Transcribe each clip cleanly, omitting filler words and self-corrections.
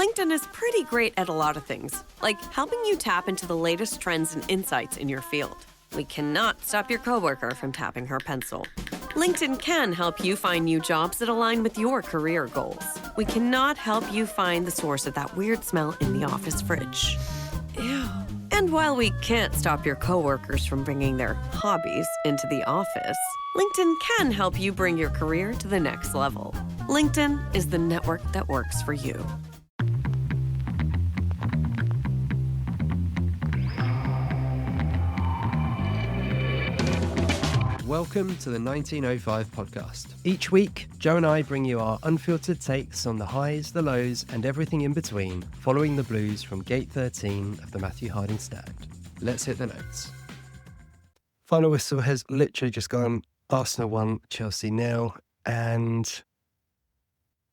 LinkedIn is pretty great at a lot of things, like helping you tap into the latest trends and insights in your field. We cannot stop your coworker from tapping her pencil. LinkedIn can help you find new jobs that align with your career goals. We cannot help you find the source of that weird smell in the office fridge. Ew. And while we can't stop your coworkers from bringing their hobbies into the office, LinkedIn can help you bring your career to the next level. LinkedIn is the network that works for you. Welcome to the 1905 podcast. Each week, Joe and I bring you our unfiltered takes on the highs, the lows, and everything in between, following the Blues from Gate 13 of the Matthew Harding Stand. Let's hit the notes. Final whistle has literally just gone. Arsenal 1, Chelsea 0, and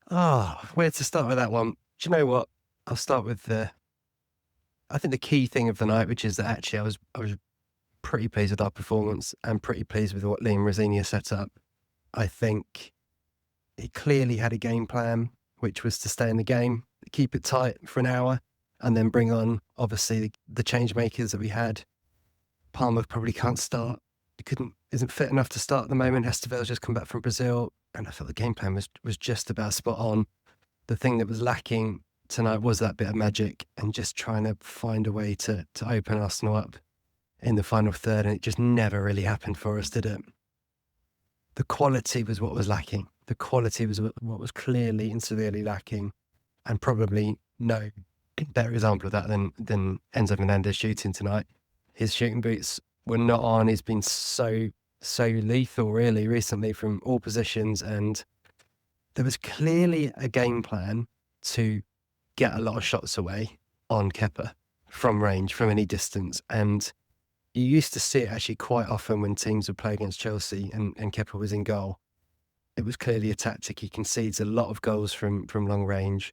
where to start with that one? Do you know what? I'll start with I think the key thing of the night, which is that actually I was pretty pleased with our performance and pretty pleased with what Liam Rosenior set up. I think he clearly had a game plan, which was to stay in the game, keep it tight for an hour, and then bring on, obviously, the change makers that we had. Palmer probably can't start. He isn't fit enough to start at the moment. Estevel's just come back from Brazil, and I felt the game plan was just about spot on. The thing that was lacking tonight was that bit of magic and just trying to find a way to open Arsenal up in the final third, and it just never really happened for us, did it? The quality was what was lacking. The quality was what was clearly and severely lacking, and probably no better example of that than Enzo Fernandez shooting tonight. His shooting boots were not on. He's been so lethal really recently from all positions, and there was clearly a game plan to get a lot of shots away on Kepa from range, from any distance, and you used to see it actually quite often when teams would play against Chelsea and Kepa was in goal. It was clearly a tactic. He concedes a lot of goals from long range.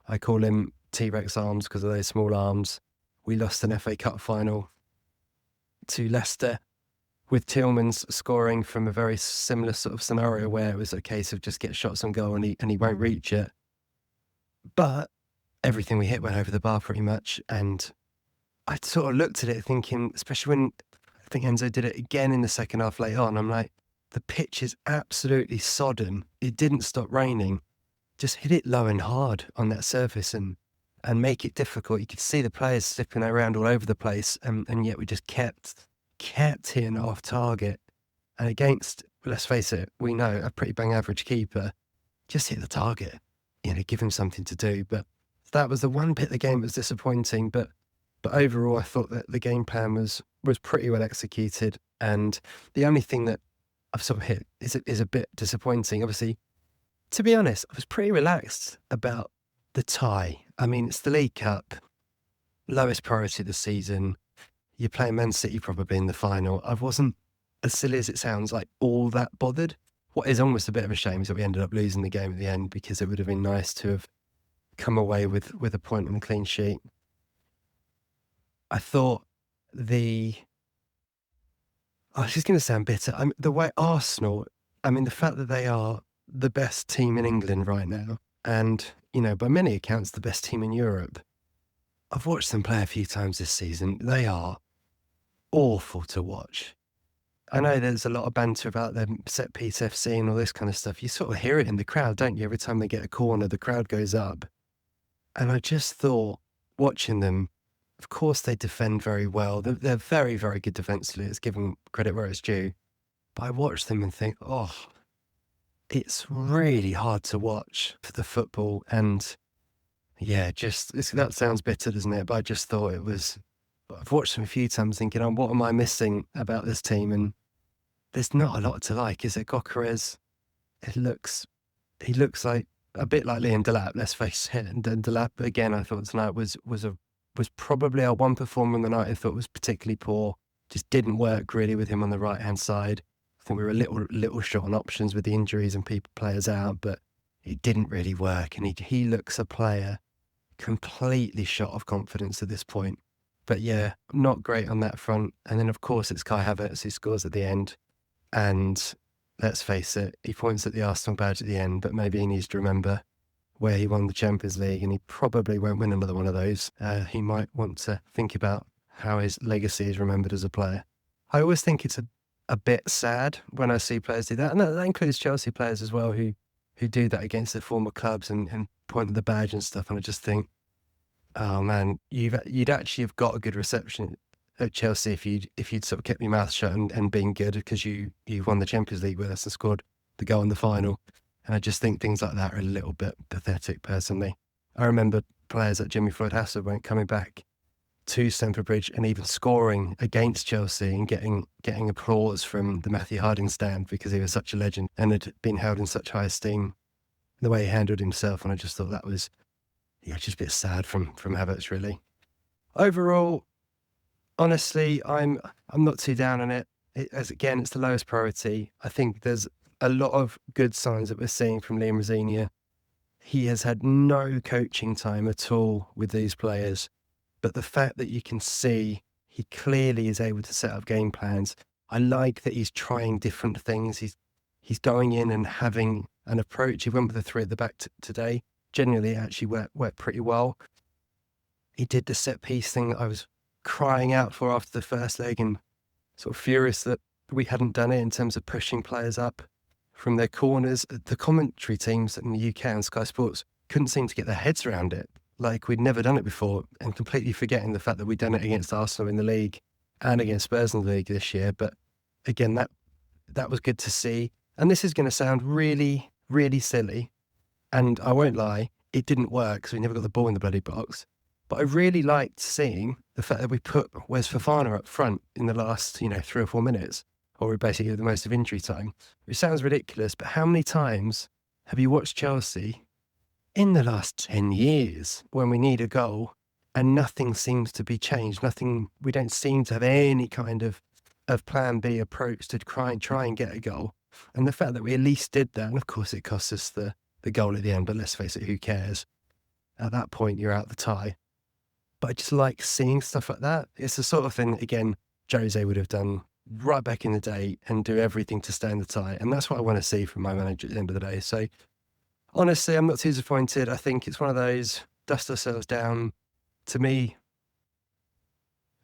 I call him T-Rex arms because of those small arms. We lost an FA Cup final to Leicester with Tillmans scoring from a very similar sort of scenario where it was a case of just get shots on goal and he won't reach it. But everything we hit went over the bar pretty much, and I sort of looked at it thinking, especially when I think Enzo did it again in the second half late on, I'm like, the pitch is absolutely sodden. It didn't stop raining. Just hit it low and hard on that surface and make it difficult. You could see the players slipping around all over the place, and yet we just kept hitting off target. And against, let's face it, we know a pretty bang average keeper, just hit the target, give him something to do. But that was the one bit of the game that was disappointing. But overall, I thought that the game plan was pretty well executed. And the only thing that I've sort of hit is a bit disappointing. Obviously, to be honest, I was pretty relaxed about the tie. I mean, it's the League Cup, lowest priority of the season. You're playing Man City probably in the final. I wasn't, as silly as it sounds, like all that bothered. What is almost a bit of a shame is that we ended up losing the game at the end, because it would have been nice to have come away with a point and a clean sheet. I thought I was just going to sound bitter. The way Arsenal, the fact that they are the best team in England right now, and, by many accounts, the best team in Europe. I've watched them play a few times this season. They are awful to watch. I know there's a lot of banter about them set piece FC and all this kind of stuff. You sort of hear it in the crowd, don't you? Every time they get a corner, the crowd goes up. And I just thought, watching them, of course they defend very well. They're very, very good defensively. It's giving credit where it's due. But I watch them and think, it's really hard to watch for the football. And yeah, that sounds bitter, doesn't it? But I just thought I've watched them a few times thinking, what am I missing about this team? And there's not a lot to like, is it? Gyökeres, he looks like a bit like Liam Delap, let's face it. And then Delap, again, I thought tonight was probably our one performer on the night I thought was particularly poor. Just didn't work really with him on the right-hand side. I think we were a little short on options with the injuries and players out, but it didn't really work. And he looks a player completely shot of confidence at this point. But yeah, not great on that front. And then, of course, it's Kai Havertz who scores at the end. And let's face it, he points at the Arsenal badge at the end, but maybe he needs to remember where he won the Champions League, and he probably won't win another one of those. He might want to think about how his legacy is remembered as a player. I always think it's a bit sad when I see players do that, and that includes Chelsea players as well who do that against their former clubs and point at the badge and stuff. And I just think, oh man, you'd actually have got a good reception at Chelsea if you'd sort of kept your mouth shut and been good, because you won the Champions League with us and scored the goal in the final. And I just think things like that are a little bit pathetic, personally. I remember players like Jimmy Floyd-Hassel weren't coming back to Stamford Bridge and even scoring against Chelsea and getting applause from the Matthew Harding stand because he was such a legend and had been held in such high esteem, the way he handled himself. And I just thought that was, just a bit sad from Havertz, really. Overall, honestly, I'm not too down on it. It's the lowest priority. I think there's a lot of good signs that we're seeing from Liam Rosenior. He has had no coaching time at all with these players, but the fact that you can see he clearly is able to set up game plans. I like that he's trying different things. He's going in and having an approach. He went with the three at the back today. Generally, it actually worked pretty well. He did the set piece thing that I was crying out for after the first leg, and sort of furious that we hadn't done it in terms of pushing players up from their corners. The commentary teams in the UK on Sky Sports couldn't seem to get their heads around it. Like we'd never done it before, and completely forgetting the fact that we'd done it against Arsenal in the league and against Spurs in the league this year. But again, that was good to see. And this is going to sound really, really silly, and I won't lie, it didn't work because we never got the ball in the bloody box. But I really liked seeing the fact that we put Wes Fofana up front in the last, 3 or 4 minutes, or basically the most of injury time. It sounds ridiculous, but how many times have you watched Chelsea in the last 10 years when we need a goal and nothing seems to be changed? We don't seem to have any kind of plan B approach to try and get a goal. And the fact that we at least did that, and of course it cost us the goal at the end, but let's face it, who cares? At that point, you're out the tie. But I just like seeing stuff like that. It's the sort of thing, again, Jose would have done right back in the day and do everything to stay in the tie. And that's what I want to see from my manager at the end of the day. So honestly, I'm not too disappointed. I think it's one of those, dust ourselves down. To me,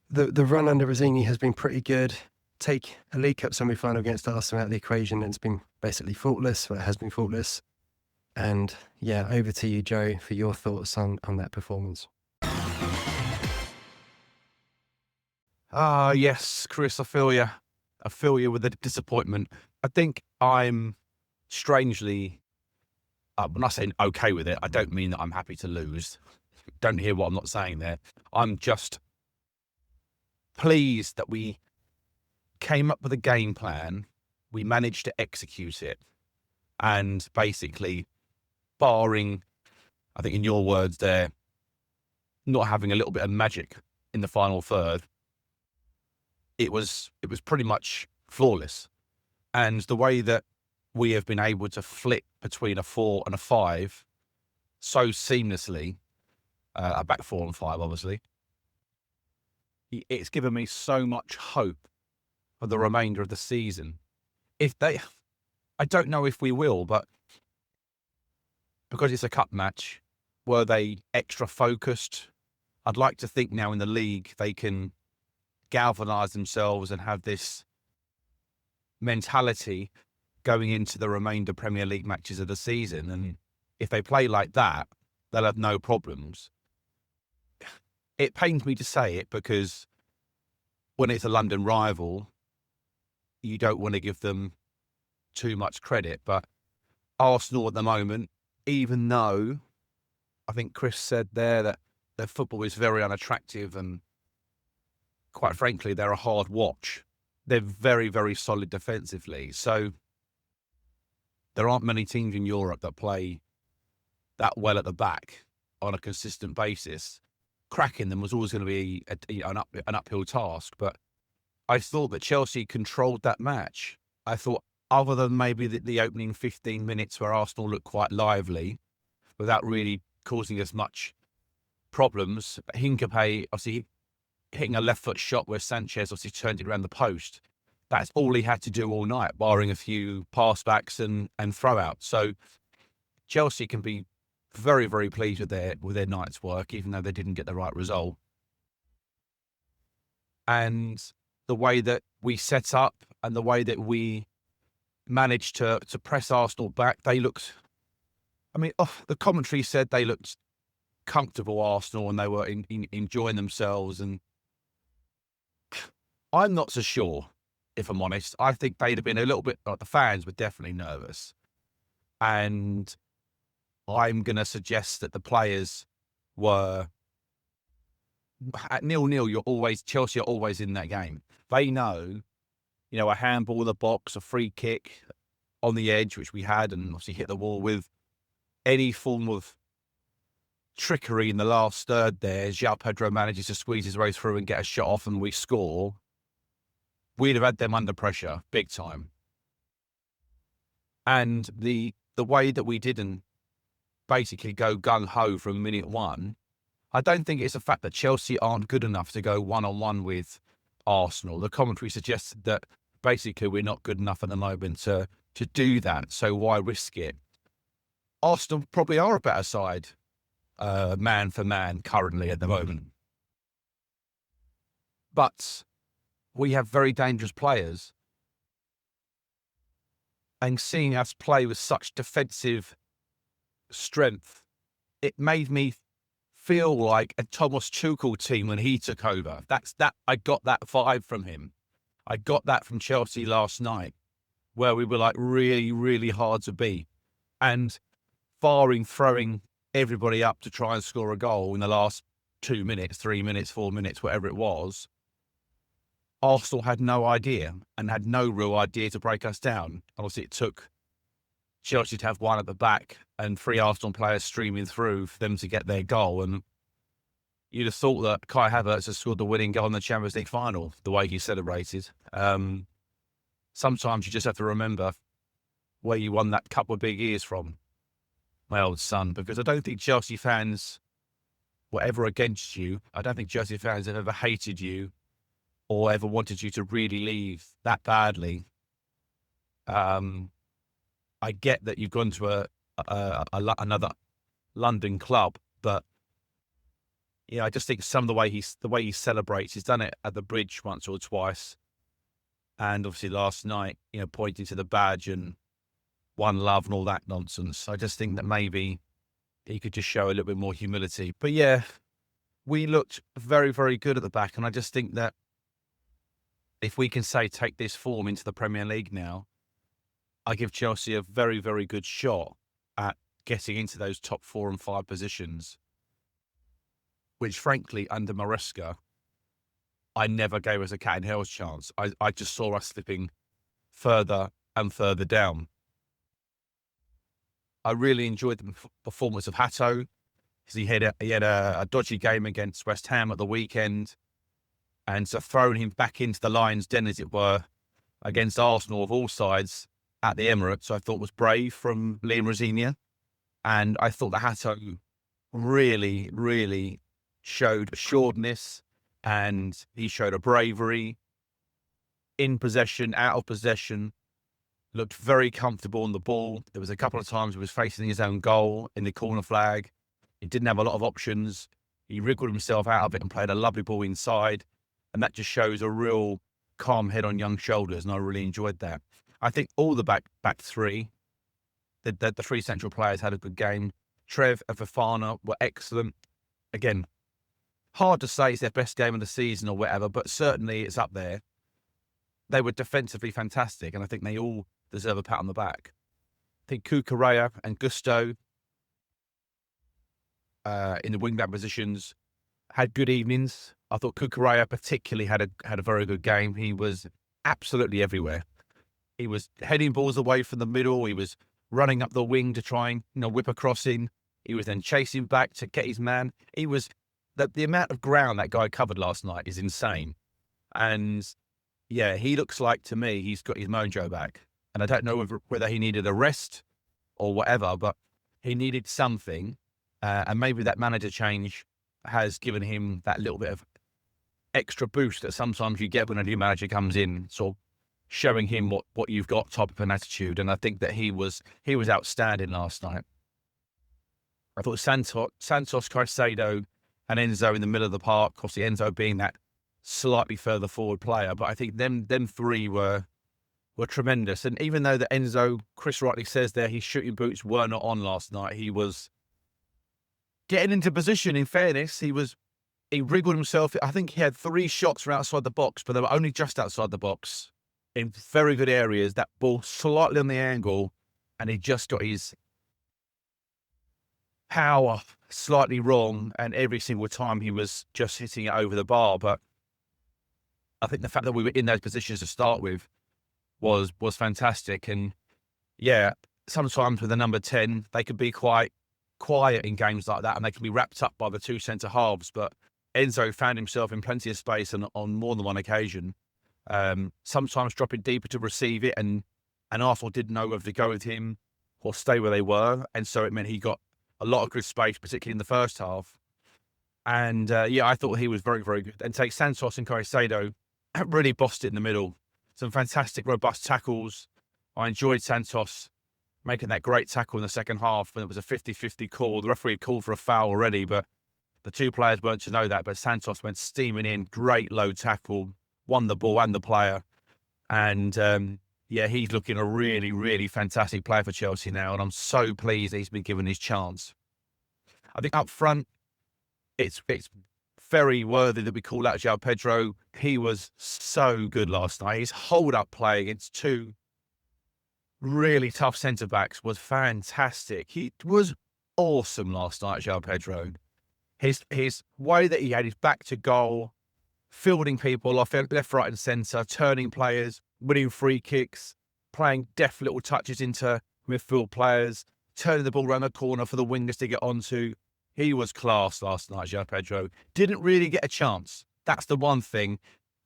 the run under Rosenior has been pretty good. Take a League Cup semi-final against Arsenal out of the equation, and it's been basically faultless. Well, it has been faultless. And yeah, over to you, Joe, for your thoughts on that performance. Yes, Chris, I feel you. I feel you with the disappointment. I think I'm strangely, when I say okay with it, I don't mean that I'm happy to lose. Don't hear what I'm not saying there. I'm just pleased that we came up with a game plan, we managed to execute it, and basically, barring, I think in your words there, not having a little bit of magic in the final third, it was pretty much flawless. And the way that we have been able to flip between a 4 and a 5 so seamlessly, a back 4 and 5, obviously, it's given me so much hope for the remainder of the season. I don't know if we will, but because it's a cup match, were they extra focused? I'd like to think now in the league they can galvanise themselves and have this mentality going into the remainder Premier League matches of the season. And if they play like that, they'll have no problems. It pains me to say it because when it's a London rival, you don't want to give them too much credit. But Arsenal at the moment, even though I think Chris said there that their football is very unattractive and quite frankly, they're a hard watch. They're very, very solid defensively. So there aren't many teams in Europe that play that well at the back on a consistent basis. Cracking them was always going to be an uphill task. But I thought that Chelsea controlled that match. I thought other than maybe the opening 15 minutes where Arsenal looked quite lively without really causing us much problems, Hincapié obviously hitting a left foot shot where Sanchez obviously turned it around the post. That's all he had to do all night, barring a few pass backs and throw outs. So Chelsea can be very, very pleased with their night's work, even though they didn't get the right result. And the way that we set up and the way that we managed to press Arsenal back, they looked, I mean, the commentary said they looked comfortable, Arsenal, and they were enjoying themselves. And I'm not so sure, if I'm honest. I think they'd have been a little bit, the fans were definitely nervous. And I'm going to suggest that the players were, at 0-0, Chelsea are always in that game. They know, a handball in the box, a free kick on the edge, which we had, and obviously hit the wall with any form of trickery in the last third there. João Pedro manages to squeeze his way through and get a shot off, and we score. We'd have had them under pressure, big time. And the way that we didn't basically go gung-ho from minute one, I don't think it's the fact that Chelsea aren't good enough to go one-on-one with Arsenal. The commentary suggested that basically we're not good enough at the moment to do that, so why risk it? Arsenal probably are a better side, man for man, currently at the moment. But we have very dangerous players. And seeing us play with such defensive strength, it made me feel like a Thomas Tuchel team when he took over. I got that vibe from him. I got that from Chelsea last night, where we were like really, really hard to beat. And throwing everybody up to try and score a goal in the last 2 minutes, 3 minutes, 4 minutes, whatever it was. Arsenal had no idea and had no real idea to break us down. Obviously, it took Chelsea to have one at the back and 3 Arsenal players streaming through for them to get their goal. And you'd have thought that Kai Havertz had scored the winning goal in the Champions League final, the way he celebrated. Sometimes you just have to remember where you won that couple of big years from, my old son, because I don't think Chelsea fans were ever against you. I don't think Chelsea fans have ever hated you or ever wanted you to really leave that badly. I get that you've gone to another London club, but I just think some of the way he celebrates, he's done it at the Bridge once or twice, and obviously last night, pointing to the badge and one love and all that nonsense. I just think that maybe he could just show a little bit more humility. But yeah, we looked very, very good at the back, and I just think that if we can take this form into the Premier League now, I give Chelsea a very, very good shot at getting into those top 4 and 5 positions, which frankly, under Maresca, I never gave us a cat and hell's chance. I just saw us slipping further and further down. I really enjoyed the performance of Hato, because he had a dodgy game against West Ham at the weekend. And so throwing him back into the lion's den, as it were, against Arsenal of all sides at the Emirates, I thought was brave from Liam Rosenior. And I thought that Hato really, really showed assuredness, and he showed a bravery in possession, out of possession, looked very comfortable on the ball. There was a couple of times he was facing his own goal in the corner flag. He didn't have a lot of options. He wriggled himself out of it and played a lovely ball inside. And that just shows a real calm head on young shoulders, and I really enjoyed that. I think all the back 3, the 3 central players had a good game. Trev and Fofana were excellent. Again, hard to say it's their best game of the season or whatever, but certainly it's up there. They were defensively fantastic, and I think they all deserve a pat on the back. I think Cucurella and Gusto in the wing-back positions had good evenings. I thought Cucurella particularly had a very good game. He was absolutely everywhere. He was heading balls away from the middle. He was running up the wing to try and whip a crossing. He was then chasing back to get his man. He was the amount of ground that guy covered last night is insane. And yeah, he looks like, to me, he's got his mojo back. And I don't know whether he needed a rest or whatever, but he needed something. And maybe that manager change has given him that little bit of extra boost that sometimes you get when a new manager comes in, sort of showing him what you've got type of an attitude. And I think that he was outstanding last night. I thought Santos, Caicedo, and Enzo in the middle of the park. Obviously, Enzo being that slightly further forward player, but I think them three were tremendous. And even though that Enzo, Chris rightly says there, his shooting boots were not on last night, he was getting into position. In fairness, he wriggled himself. I think he had 3 shots from outside the box, but they were only just outside the box in very good areas. That ball slightly on the angle, and he just got his power slightly wrong, and every single time he was just hitting it over the bar. But I think the fact that we were in those positions to start with was fantastic. And yeah, sometimes with the number 10, they could be quite quiet in games like that, and they can be wrapped up by the 2 centre halves. But Enzo found himself in plenty of space on more than one occasion, sometimes dropping deeper to receive it, and Arsenal didn't know whether to go with him or stay where they were, and so it meant he got a lot of good space, particularly in the first half. And yeah, I thought he was very, very good. And take Santos and Caicedo, really bossed it in the middle. Some fantastic, robust tackles. I enjoyed Santos making that great tackle in the second half when it was a 50-50 call. The referee had called for a foul already, but the 2 players weren't to know that. But Santos went steaming in, great low tackle, won the ball and the player. And yeah, he's looking a really, really fantastic player for Chelsea now, and I'm so pleased he's been given his chance. I think up front, it's very worthy that we call out João Pedro. He was so good last night. His hold-up play against 2 really tough centre-backs was fantastic. He was awesome last night, João Pedro. His way that he had his back to goal, fielding people off left, right and centre, turning players, winning free kicks, playing deft little touches into midfield players, turning the ball around the corner for the wingers to get onto. He was class last night, João Pedro. Didn't really get a chance. That's the one thing.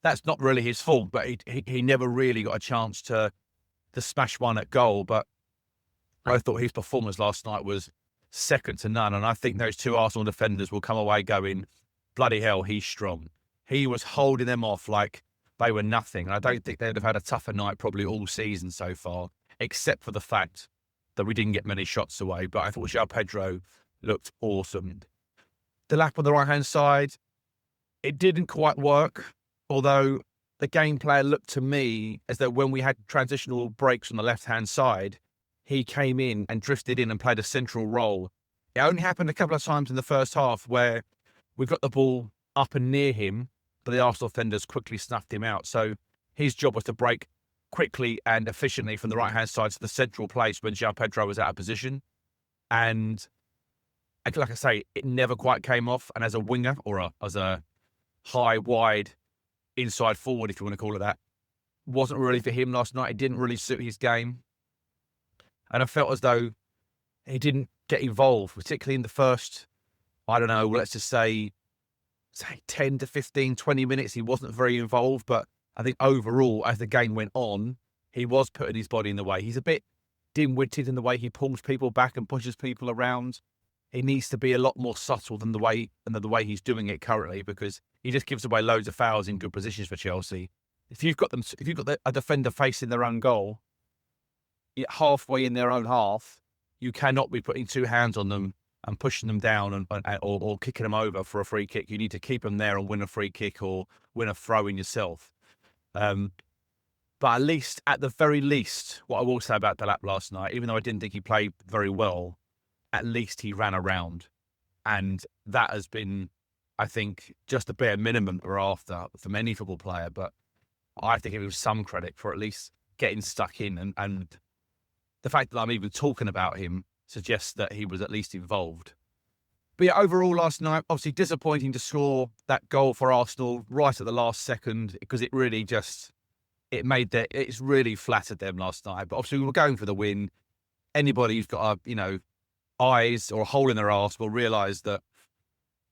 That's not really his fault, but he never really got a chance to smash one at goal. But I thought his performance last night was second to none. And I think those 2 Arsenal defenders will come away going, bloody hell, he's strong. He was holding them off like they were nothing. And I don't think they'd have had a tougher night probably all season so far, except for the fact that we didn't get many shots away. But I thought João Pedro looked awesome. The lap on the right-hand side, it didn't quite work, although the game player looked to me as though when we had transitional breaks on the left-hand side, he came in and drifted in and played a central role. It only happened a couple of times in the first half where we got the ball up and near him, but the Arsenal defenders quickly snuffed him out. So his job was to break quickly and efficiently from the right-hand side to the central place when João Pedro was out of position. And like I say, it never quite came off. And as a winger or as a high, wide, inside forward, if you want to call it that, wasn't really for him last night. It didn't really suit his game. And I felt as though he didn't get involved, particularly in the first, I don't know, let's just say 10 to 15, 20 minutes. He wasn't very involved. But I think overall, as the game went on, he was putting his body in the way. He's a bit dim-witted in the way he pulls people back and pushes people around. He needs to be a lot more subtle than the way he's doing it currently, because he just gives away loads of fouls in good positions for Chelsea. If you've got a defender facing their own goal, halfway in their own half, you cannot be putting 2 hands on them and pushing them down or kicking them over for a free kick. You need to keep them there and win a free kick or win a throw in yourself. But at the very least, what I will say about Delap last night, even though I didn't think he played very well, at least he ran around. And that has been, I think, just the bare minimum we're after from any football player. But I think it was some credit for at least getting stuck in. And the fact that I'm even talking about him suggests that he was at least involved. But yeah, overall last night, obviously disappointing to score that goal for Arsenal right at the last second, because it really it's really flattered them last night. But obviously we were going for the win. Anybody who's got eyes or a hole in their arse will realise that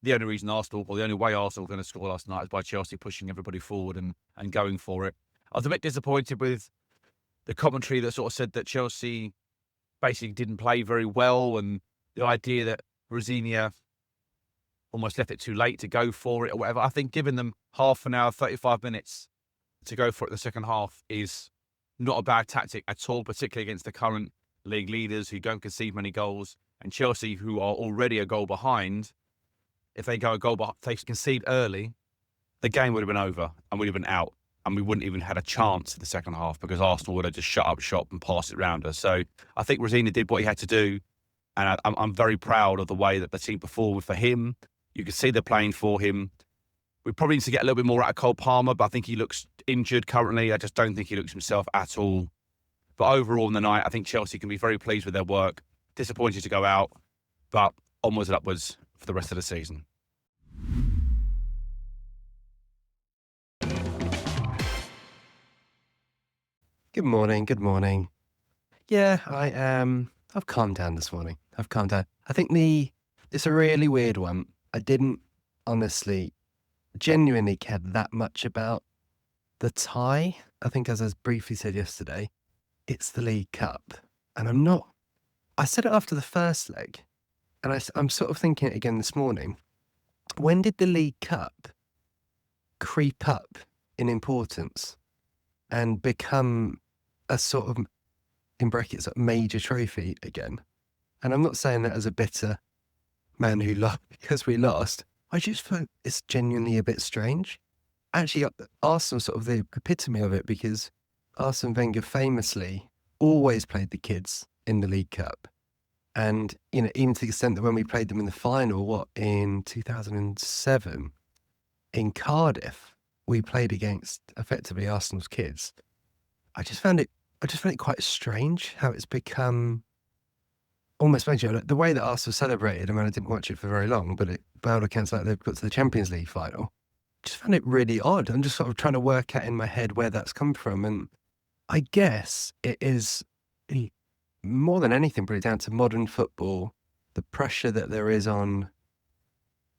the only way Arsenal were going to score last night is by Chelsea pushing everybody forward and going for it. I was a bit disappointed with the commentary that sort of said that Chelsea basically didn't play very well, and the idea that Rosinia almost left it too late to go for it or whatever. I think giving them half an hour, 35 minutes to go for it in the second half is not a bad tactic at all, particularly against the current league leaders who don't concede many goals And Chelsea, who are already a goal behind, if they go a goal behind, if they concede early, the game would have been over and we'd have been out. And we wouldn't even had a chance in the second half because Arsenal would have just shut up shop and passed it round us. So I think Rosina did what he had to do. And I'm very proud of the way that the team performed for him. You can see they're playing for him. We probably need to get a little bit more out of Cole Palmer, but I think he looks injured currently. I just don't think he looks himself at all. But overall in the night, I think Chelsea can be very pleased with their work. Disappointed to go out, but onwards and upwards for the rest of the season. Good morning. Good morning. Yeah, I've calmed down this morning. I've calmed down. I think it's a really weird one. I didn't honestly, genuinely care that much about the tie. I think, as I briefly said yesterday, it's the League Cup. And I said it after the first leg, and I'm sort of thinking it again this morning. When did the League Cup creep up in importance and become a sort of, in brackets, a major trophy again? And I'm not saying that as a bitter man who lost because we lost. I just feel it's genuinely a bit strange. Actually, Arsenal sort of the epitome of it, because Arsene Wenger famously always played the kids in the League Cup. And, even to the extent that when we played them in the final, in 2007, in Cardiff, we played against effectively Arsenal's kids. I just found it quite strange how it's become almost major. The way that Arsenal celebrated, I didn't watch it for very long, but by all accounts, like they've got to the Champions League final. Just found it really odd. I'm just sort of trying to work out in my head where that's come from. And I guess it is more than anything probably down to modern football, the pressure that there is on,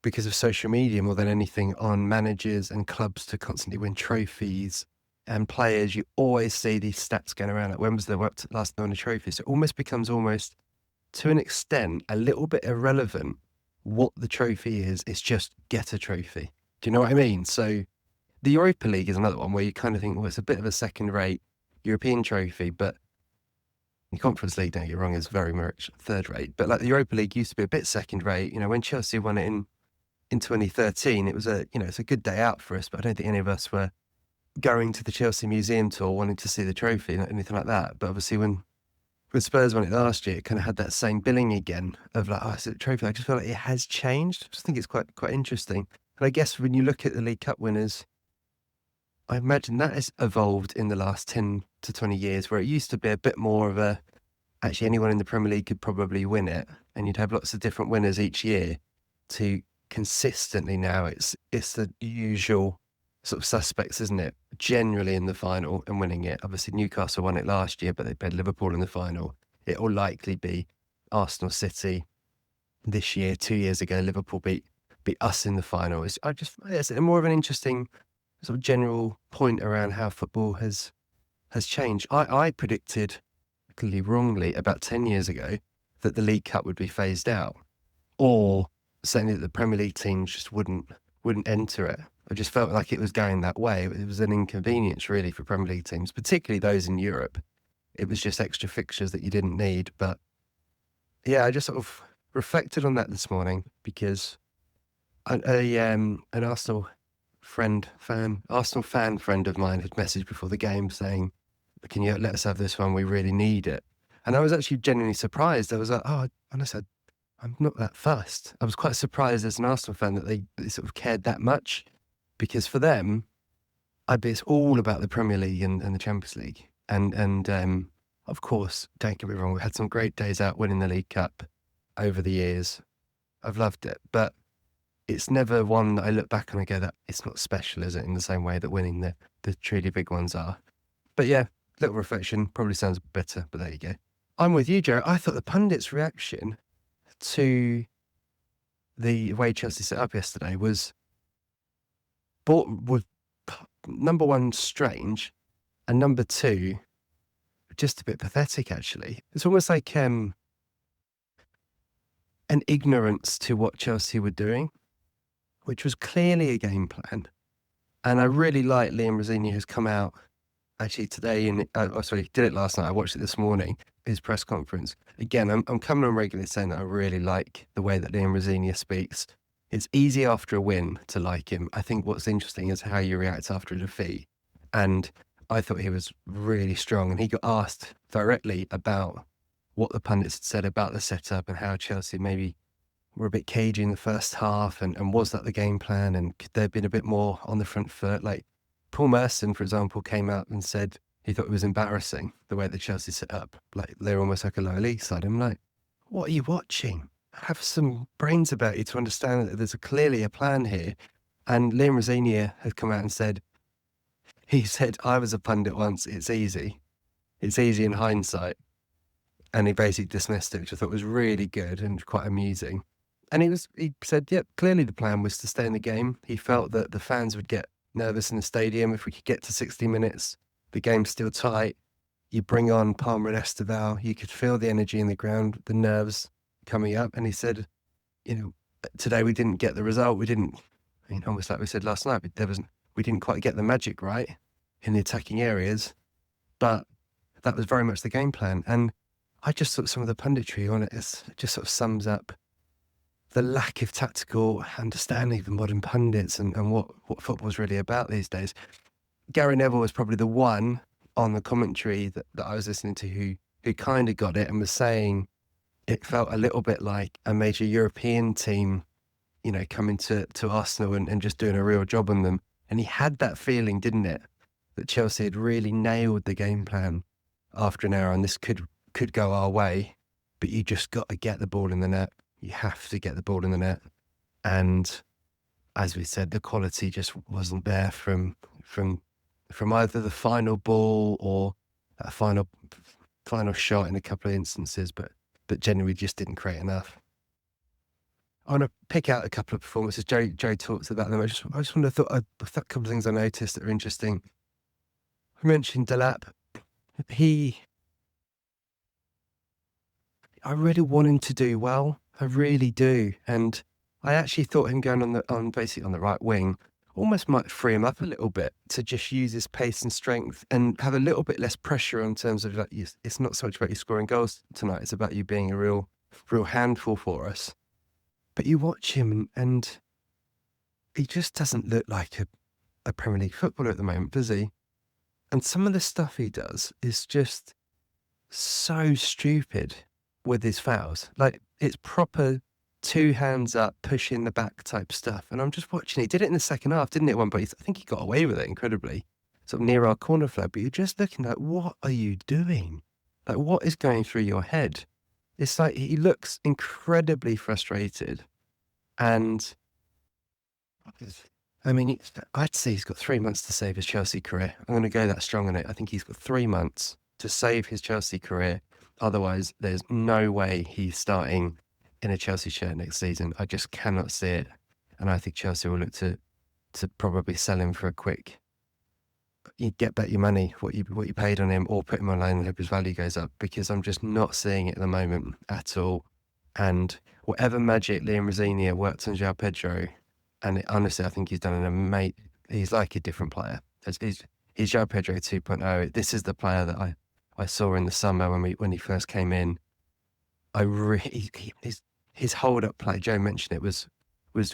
because of social media more than anything, on managers and clubs to constantly win trophies. And players, you always see these stats going around, like when was the last time won a trophy? So it almost becomes to an extent, a little bit irrelevant what the trophy is. It's just get a trophy. Do you know what I mean? So the Europa League is another one where you kind of think, well, it's a bit of a second-rate European trophy, but the Conference League, don't get me wrong, is very much third-rate. But like the Europa League used to be a bit second-rate. When Chelsea won it in 2013, it was it's a good day out for us, but I don't think any of us were going to the Chelsea Museum tour wanting to see the trophy, not anything like that. But obviously when Spurs won it last year, it kind of had that same billing again of like, oh, it's a trophy. I just feel like it has changed. I just think it's quite interesting. And I guess when you look at the League Cup winners, I imagine that has evolved in the last 10 to 20 years, where it used to be a bit more of actually anyone in the Premier League could probably win it. And you'd have lots of different winners each year. To consistently now, it's the usual sort of suspects, isn't it? Generally in the final and winning it. Obviously Newcastle won it last year, but they played Liverpool in the final. It will likely be Arsenal, City this year. 2 years ago, Liverpool beat us in the final. It's more of an interesting sort of general point around how football has changed. I predicted, clearly wrongly, about 10 years ago that the League Cup would be phased out, or certainly that the Premier League teams just wouldn't enter it. I just felt like it was going that way. It was an inconvenience really for Premier League teams, particularly those in Europe. It was just extra fixtures that you didn't need. But yeah, I just sort of reflected on that this morning, because an Arsenal fan friend of mine had messaged before the game saying, can you let us have this one? We really need it. And I was actually genuinely surprised. I was like, oh, honestly, I'm not that fussed. I was quite surprised as an Arsenal fan that they sort of cared that much, because for them, it's all about the Premier League and the Champions League. And of course, don't get me wrong, we've had some great days out winning the League Cup over the years. I've loved it, but it's never one that I look back and I go, that it's not special, is it? In the same way that winning the truly big ones are. But yeah, little reflection, probably sounds bitter, but there you go. I'm with you, Joe. I thought the pundits' reaction to the way Chelsea set up yesterday was number one, strange, and number two, just a bit pathetic, actually. It's almost like an ignorance to what Chelsea were doing, which was clearly a game plan. And I really like Liam Rosenior, who's come out actually today, he did it last night, I watched it this morning, his press conference. Again, I'm coming on regularly saying that I really like the way that Liam Rosenior speaks. It's easy after a win to like him. I think what's interesting is how you react after a defeat. And I thought he was really strong, and he got asked directly about what the pundits had said about the setup and how Chelsea maybe were a bit cagey in the first half, and was that the game plan, and could there have been a bit more on the front foot? Like Paul Merson, for example, came out and said he thought it was embarrassing the way that Chelsea set up. Like they're almost like a lower league side. I'm like, what are you watching? Have some brains about you to understand that there's clearly a plan here. And Liam Rosenior had come out and said, I was a pundit once, it's easy. It's easy in hindsight. And he basically dismissed it, which I thought was really good and quite amusing. And he said, yep, clearly the plan was to stay in the game. He felt that the fans would get nervous in the stadium if we could get to 60 minutes. The game's still tight. You bring on Palmer and Esteval. You could feel the energy in the ground, the nerves coming up. And he said, today we didn't get the result. Almost like we said last night, we didn't quite get the magic right in the attacking areas. But that was very much the game plan. And I just thought some of the punditry on it just sort of sums up the lack of tactical understanding of the modern pundits and what football's really about these days. Gary Neville was probably the one on the commentary that I was listening to who kind of got it and was saying it felt a little bit like a major European team, coming to Arsenal and just doing a real job on them. And he had that feeling, didn't it, that Chelsea had really nailed the game plan after an hour, and this could go our way, but you just got to get the ball in the net. You have to get the ball in the net. And as we said, the quality just wasn't there from either the final ball or that final shot in a couple of instances, but generally just didn't create enough. I want to pick out a couple of performances. Joe talks about them. I just want to thought a couple of things I noticed that are interesting. I mentioned Delap. I really want him to do well. I really do. And I actually thought him going basically on the right wing almost might free him up a little bit to just use his pace and strength and have a little bit less pressure in terms of it's not so much about you scoring goals tonight. It's about you being a real handful for us. But you watch him and he just doesn't look like a Premier League footballer at the moment, does he? And some of the stuff he does is just so stupid with his fouls. Like, it's proper 2 hands up, pushing the back type stuff. And I'm just watching. He did it in the second half, didn't it, at one point? I think he got away with it incredibly, sort of near our corner flag. But you're just looking like, what are you doing? Like, what is going through your head? It's like he looks incredibly frustrated. And I mean, I'd say he's got 3 months to save his Chelsea career. I'm going to go that strong on it. I think he's got 3 months to save his Chelsea career. Otherwise, there's no way he's starting in a Chelsea shirt next season. I just cannot see it. And I think Chelsea will look to probably sell him for a quick, you get back your money, what you paid on him, or put him on loan and hope his value goes up, because I'm just not seeing it at the moment at all. And whatever magic Liam Rosenior worked on João Pedro, and honestly, I think he's done he's like a different player. He's João Pedro 2.0. This is the player that I saw in the summer when he first came in. His hold-up play, Joe mentioned it, was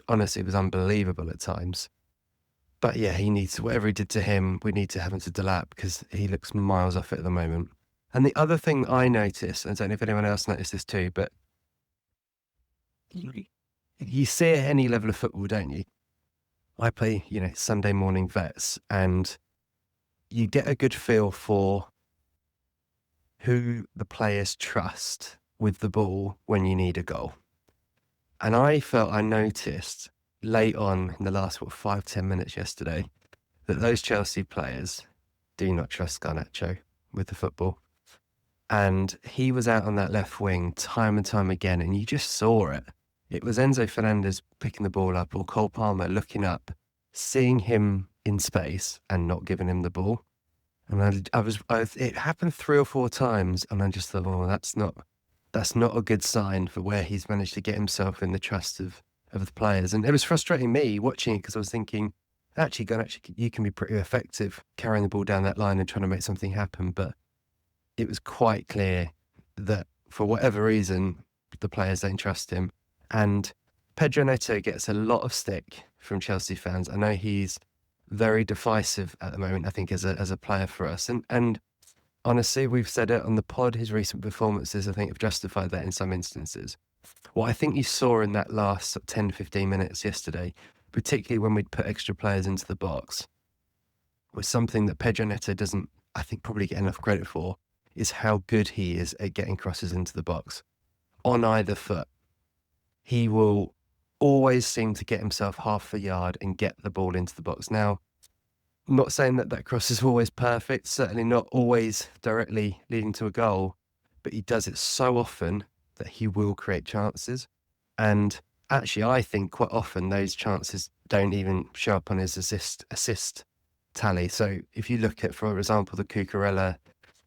honestly, it was unbelievable at times. But yeah, whatever he did to him, we need to have him to Delap, because he looks miles off it at the moment. And the other thing I noticed, I don't know if anyone else noticed this too, but you see it at any level of football, don't you? I play, Sunday morning vets, and you get a good feel for who the players trust with the ball when you need a goal. And I noticed late on in the last 5-10 minutes yesterday that those Chelsea players do not trust Garnacho with the football. And he was out on that left wing time and time again, and you just saw it. It was Enzo Fernandez picking the ball up, or Cole Palmer looking up, seeing him in space and not giving him the ball. And it happened 3 or 4 times, and I just thought, oh, that's not a good sign for where he's managed to get himself in the trust of the players. And it was frustrating me watching it, because I was thinking, actually, you can be pretty effective carrying the ball down that line and trying to make something happen. But it was quite clear that for whatever reason, the players don't trust him. And Pedro Neto gets a lot of stick from Chelsea fans. I know he's very divisive at the moment, I think, as a player for us. And honestly, we've said it on the pod, his recent performances, I think, have justified that in some instances. What I think you saw in that last 10, 15 minutes yesterday, particularly when we'd put extra players into the box, was something that Pedro Neto doesn't, I think, probably get enough credit for, is how good he is at getting crosses into the box on either foot. He will always seem to get himself half a yard and get the ball into the box. Now, I'm not saying that cross is always perfect, certainly not always directly leading to a goal, but he does it so often that he will create chances. And actually, I think quite often those chances don't even show up on his assist tally. So if you look at, for example, the Cucurella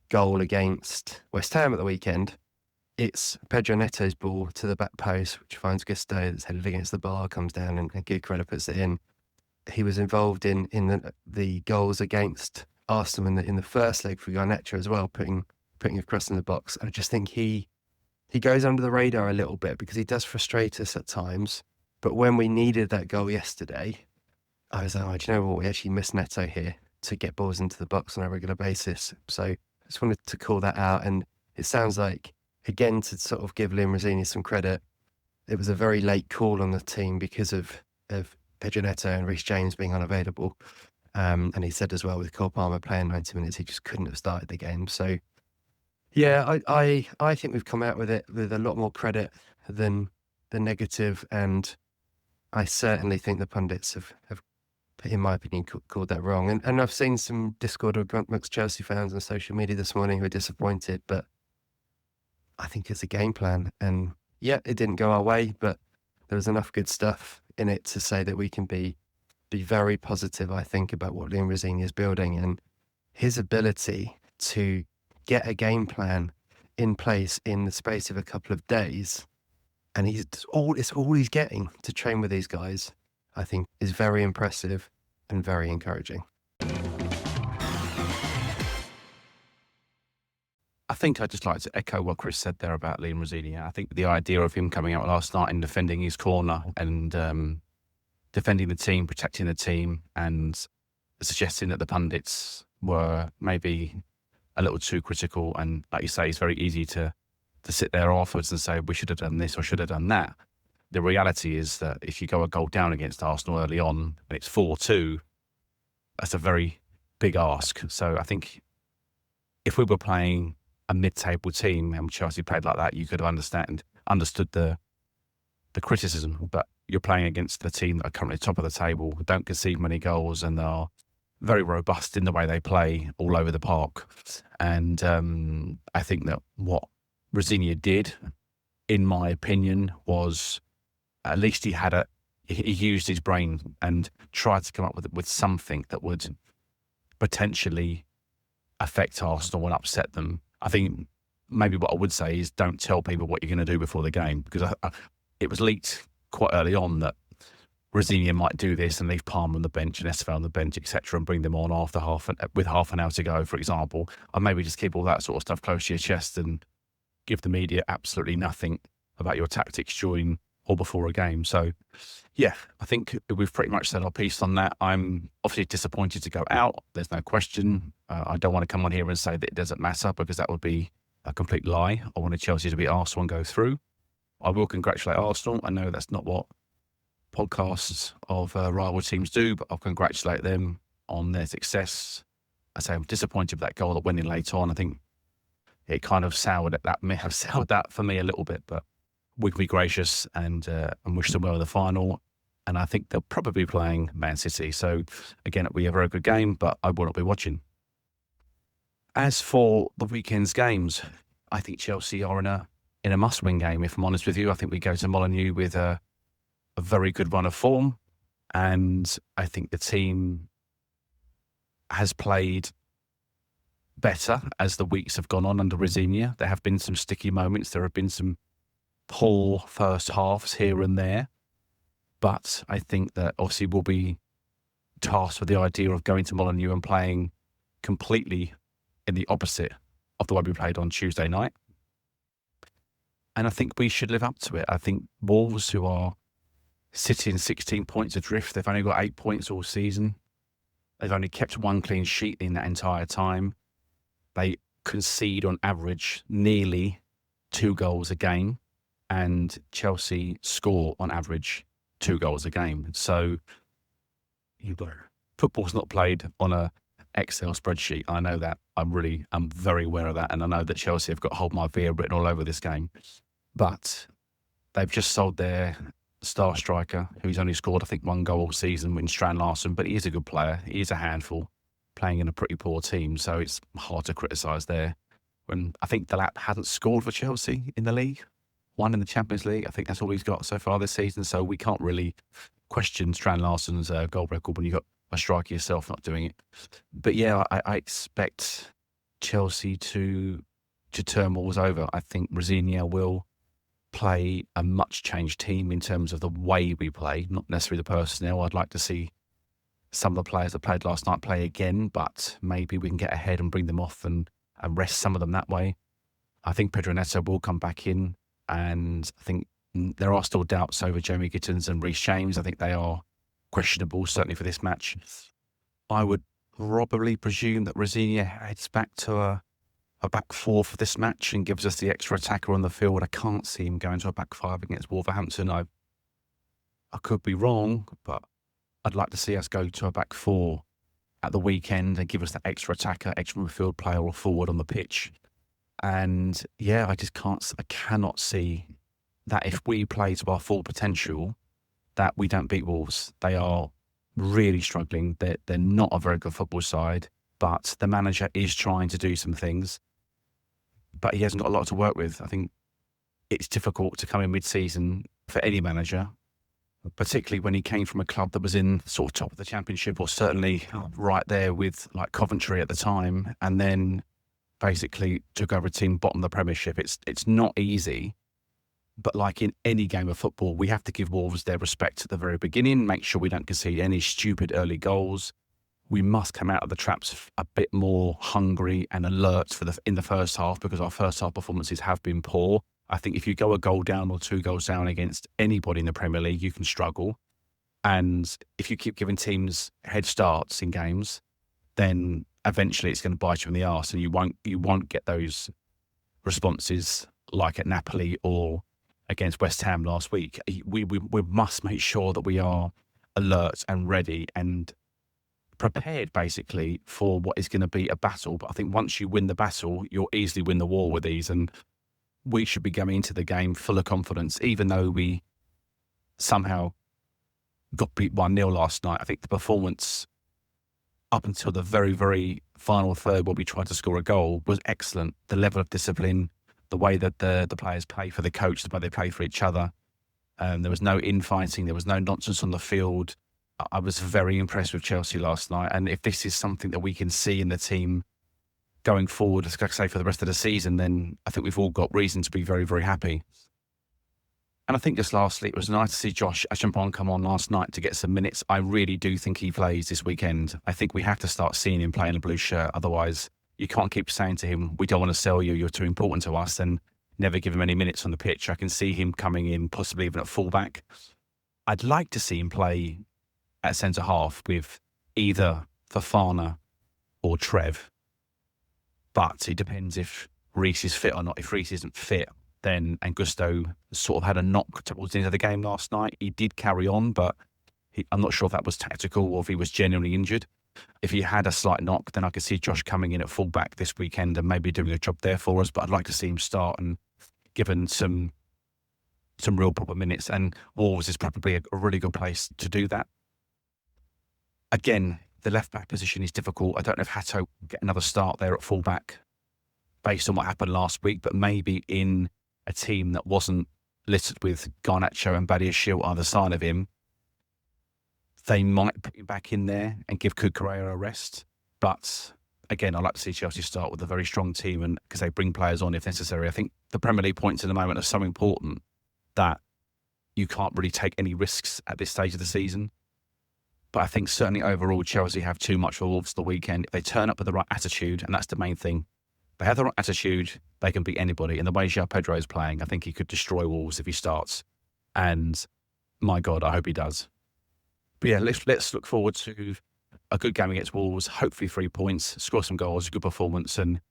goal against West Ham at the weekend, it's Pedro Neto's ball to the back post, which finds Gusto, that's headed against the bar, comes down, and Cucurella puts it in. He was involved in the goals against Arsenal in the first leg for Garnacho as well, putting a cross in the box. I just think he goes under the radar a little bit because he does frustrate us at times. But when we needed that goal yesterday, I was like, oh, do you know what? We actually missed Neto here to get balls into the box on a regular basis. So I just wanted to call that out. And it sounds like, again, to sort of give Liam Rosini some credit, it was a very late call on the team because of Pedro Neto and Reece James being unavailable. And he said as well, with Cole Palmer playing 90 minutes, he just couldn't have started the game. So, yeah, I think we've come out with it with a lot more credit than the negative, and I certainly think the pundits have in my opinion, called that wrong. And I've seen some discord amongst Chelsea fans on social media this morning who are disappointed, but I think it's a game plan. And yeah, it didn't go our way, but there was enough good stuff in it to say that we can be very positive, I think, about what Liam Rosini is building and his ability to get a game plan in place in the space of a couple of days. And it's all he's getting to train with these guys, I think, is very impressive and very encouraging. I think I'd just like to echo what Chris said there about Liam Rosini. I think the idea of him coming out last night and defending his corner and defending the team, protecting the team, and suggesting that the pundits were maybe a little too critical. And like you say, it's very easy to sit there afterwards and say, we should have done this or should have done that. The reality is that if you go a goal down against Arsenal early on and it's 4-2, that's a very big ask. So I think if we were playing a mid-table team and Chelsea played like that, you could have understood the criticism. But you're playing against the team that are currently top of the table, don't concede many goals, and are very robust in the way they play all over the park. And I think that what Rosini did, in my opinion, was at least he used his brain and tried to come up with something that would potentially affect Arsenal and upset them. I think maybe what I would say is don't tell people what you're going to do before the game, because it was leaked quite early on that Rosini might do this and leave Palmer on the bench and Estevao on the bench, etc., and bring them on with half an hour to go, for example. Or maybe just keep all that sort of stuff close to your chest and give the media absolutely nothing about your tactics during or before a game. So, yeah, I think we've pretty much said our piece on that. I'm obviously disappointed to go out. There's no question. I don't want to come on here and say that it doesn't matter, because that would be a complete lie. I wanted Chelsea to beat Arsenal and go through. I will congratulate Arsenal. I know that's not what podcasts of rival teams do, but I'll congratulate them on their success. I say I'm disappointed with that goal that went in late on. I think it kind of may have soured that for me a little bit, but we can be gracious and wish them well in the final. And I think they'll probably be playing Man City. So again, it'll be a very good game, but I will not be watching. As for the weekend's games, I think Chelsea are in a must-win game, if I'm honest with you. I think we go to Molineux with a very good run of form, and I think the team has played better as the weeks have gone on under Rosini. There have been some sticky moments. There have been some poor first halves here and there, but I think that obviously we'll be tasked with the idea of going to Molineux and playing completely in the opposite of the way we played on Tuesday night. And I think we should live up to it. I think Wolves, who are sitting 16 points adrift, they've only got 8 points all season. They've only kept one clean sheet in that entire time. They concede on average nearly 2 goals a game, and Chelsea score on average 2 goals a game. So football's not played on a Excel spreadsheet. I know that. I'm very aware of that. And I know that Chelsea have got Hold My Beer written all over this game. But they've just sold their star striker, who's only scored, I think, 1 goal all season, in Strand Larsen, but he is a good player. He is a handful, playing in a pretty poor team. So it's hard to criticise there. When I think Delap hasn't scored for Chelsea in the league, 1 in the Champions League. I think that's all he's got so far this season. So we can't really question Strand Larsen's goal record when you've got a striker yourself not doing it. But yeah, I expect Chelsea to turn Wolves over. I think Rosenior will play a much changed team in terms of the way we play, not necessarily the personnel. I'd like to see some of the players that played last night play again, but maybe we can get ahead and bring them off and rest some of them that way. I think Pedro Neto will come back in, and I think there are still doubts over Jamie Gittins and Reece James. I think they are questionable, certainly for this match. I would probably presume that Rosenior heads back to a back 4 for this match and gives us the extra attacker on the field. I can't see him going to a back 5 against Wolverhampton. I could be wrong, but I'd like to see us go to a back 4 at the weekend and give us that extra attacker, extra midfield player or forward on the pitch. And yeah, I cannot see that if we play to our full potential, that we don't beat Wolves. They are really struggling. They're not a very good football side, but the manager is trying to do some things, but he hasn't got a lot to work with. I think it's difficult to come in mid-season for any manager, particularly when he came from a club that was in sort of top of the Championship, or certainly right there with like Coventry at the time, and then basically took over a team bottom of the Premiership. It's not easy, but like in any game of football, we have to give Wolves their respect at the very beginning, make sure we don't concede any stupid early goals. We must come out of the traps a bit more hungry and alert in the first half, because our first half performances have been poor. I think if you go a goal down or 2 goals down against anybody in the Premier League, you can struggle. And if you keep giving teams head starts in games, then eventually it's going to bite you in the arse, and you won't get those responses like at Napoli or against West Ham last week. We must make sure that we are alert and ready and prepared basically for what is going to be a battle. But I think once you win the battle, you'll easily win the war with these, and we should be going into the game full of confidence, even though we somehow got beat 1-0 last night. I think the performance up until the very, very final third, where we tried to score a goal, was excellent. The level of discipline, the way that the players play for the coach, the way they play for each other. There was no infighting. There was no nonsense on the field. I was very impressed with Chelsea last night. And if this is something that we can see in the team going forward, as I say, for the rest of the season, then I think we've all got reason to be very, very happy. And I think just lastly, it was nice to see Josh Achampong come on last night to get some minutes. I really do think he plays this weekend. I think we have to start seeing him play in a blue shirt. Otherwise, you can't keep saying to him, we don't want to sell you, you're too important to us, and never give him any minutes on the pitch. I can see him coming in, possibly even at fullback. I'd like to see him play at centre-half with either Fofana or Trev. But it depends if Reece is fit or not. If Reece isn't fit, then, and Gusto sort of had a knock towards the end of the game last night. He did carry on, but I'm not sure if that was tactical or if he was genuinely injured. If he had a slight knock, then I could see Josh coming in at fullback this weekend and maybe doing a job there for us. But I'd like to see him start and given some real proper minutes. And Wolves is probably a really good place to do that. Again, the left-back position is difficult. I don't know if Hato will get another start there at fullback based on what happened last week, but maybe in a team that wasn't littered with Garnacho and Badiashile either side of him, they might put him back in there and give Cucurella a rest. But again, I'd like to see Chelsea start with a very strong team, and because they bring players on if necessary. I think the Premier League points at the moment are so important that you can't really take any risks at this stage of the season. But I think certainly overall, Chelsea have too much for Wolves the weekend. If they turn up with the right attitude, and that's the main thing. They have the right attitude, they can beat anybody. And the way João Pedro is playing, I think he could destroy Wolves if he starts. And my God, I hope he does. But yeah, let's look forward to a good game against Wolves, hopefully 3 points, score some goals, a good performance, and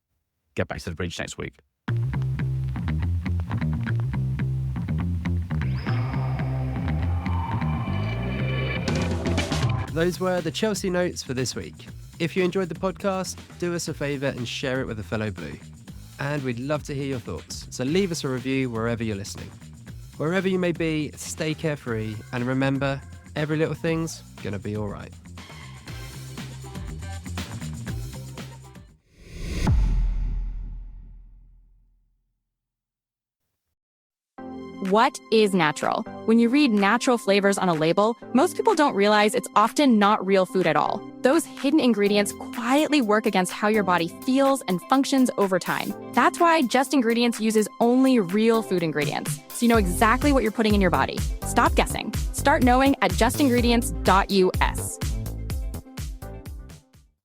get back to the bridge next week. Those were the Chelsea notes for this week. If you enjoyed the podcast, do us a favour and share it with a fellow Blue. And we'd love to hear your thoughts, so leave us a review wherever you're listening. Wherever you may be, stay carefree, and remember, every little thing's gonna be all right. What is natural? When you read natural flavors on a label, most people don't realize it's often not real food at all. Those hidden ingredients quietly work against how your body feels and functions over time. That's why Just Ingredients uses only real food ingredients, so you know exactly what you're putting in your body. Stop guessing. Start knowing at justingredients.us.